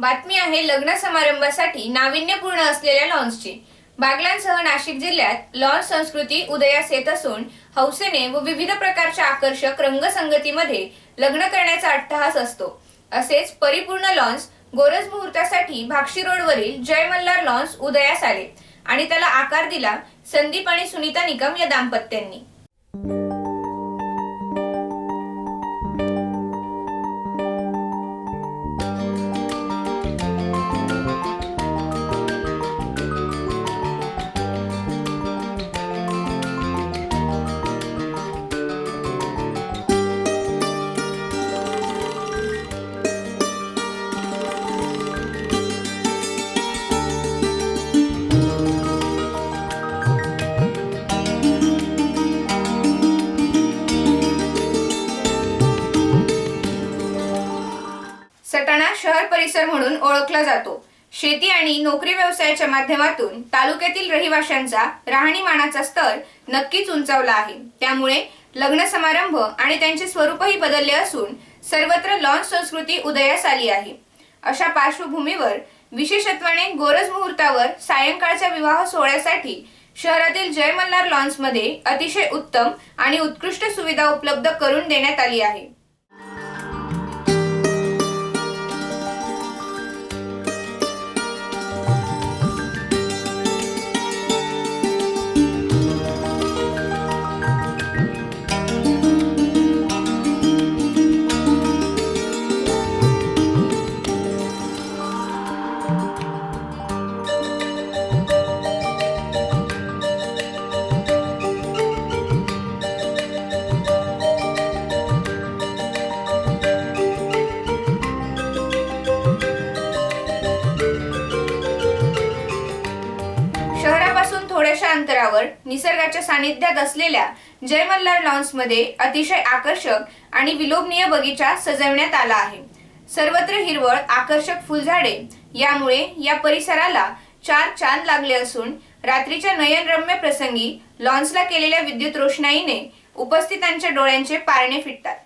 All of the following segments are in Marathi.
बातमी आहे लग्न समारंभासाठी नाविन्यपूर्ण असलेल्या लॉन्सची। बागलांसह नाशिक जिल्ह्यात लॉन्स संस्कृती उदयास येत असून हौसेने व विविध प्रकारच्या आकर्षक रंगसंगतीमध्ये लग्न करण्याचा अट्टहास असतो। असेच परिपूर्ण लॉन्स गोरज मुहूर्तासाठी भाक्षी रोडवरील जय मल्हार लॉन्स उदयास आले आणि त्याला आकार दिला संदीप आणि सुनीता निकम या दाम्पत्यांनी। सटाणा शहर परिसर म्हणून ओळखला जातो। शेती आणि नोकरी व्यवसायाच्या माध्यमातून तालुक्यातील रहिवाशांचा राहणीमानाचा स्तर नक्कीच उंचावला आहे। त्यामुळे लग्न समारंभ आणि त्यांचे स्वरूपही बदलले असून सर्वत्र लॉन्स संस्कृती उदयास आली आहे। अशा पार्श्वभूमीवर विशेषत्वाने गोरज मुहूर्तावर सायंकाळच्या विवाह सोहळ्यासाठी शहरातील जय मल्हार लॉन्समध्ये अतिशय उत्तम आणि उत्कृष्ट सुविधा उपलब्ध करून देण्यात आली आहे। शहरापासून थोड्याशा अंतरावर निसर्गाच्या सानिध्यात असलेल्या जय मल्हार लॉन्समध्ये अतिशय आकर्षक आणि विलोभनीय बगीचा सजवण्यात आला आहे। सर्वत्र हिरवळ, आकर्षक फुलझाडे यामुळे या परिसराला चार चांद लागले असून रात्रीच्या नयनरम्य प्रसंगी लॉन्सला केलेल्या विद्युत रोषणाईने उपस्थितांच्या डोळ्यांचे पारणे फिटतात।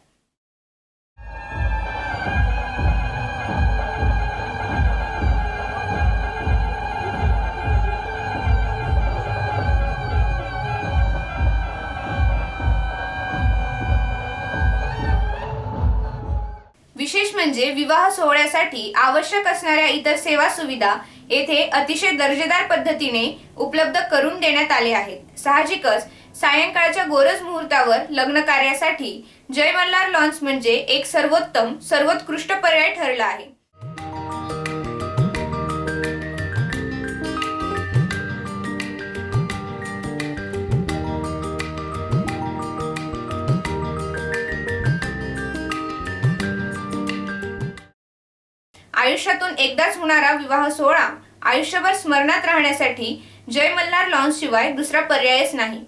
विशेष म्हणजे विवाह सोहळ्यासाठी आवश्यक असणाऱ्या इतर सेवा सुविधा येथे अतिशय दर्जेदार पद्धतीने उपलब्ध करून देण्यात आले आहेत। साहजिकच सायंकाळच्या गोरज मुहूर्तावर लग्न कार्यासाठी जय मल्हार लॉन्स म्हणजे एक सर्वोत्कृष्ट पर्याय ठरला आहे। आयुष्यातून एकदाच होणारा विवाह सोहळा आयुष्यभर स्मरणात राहण्यासाठी जय मल्हार लॉन्स शिवाय दुसरा पर्यायच नाही।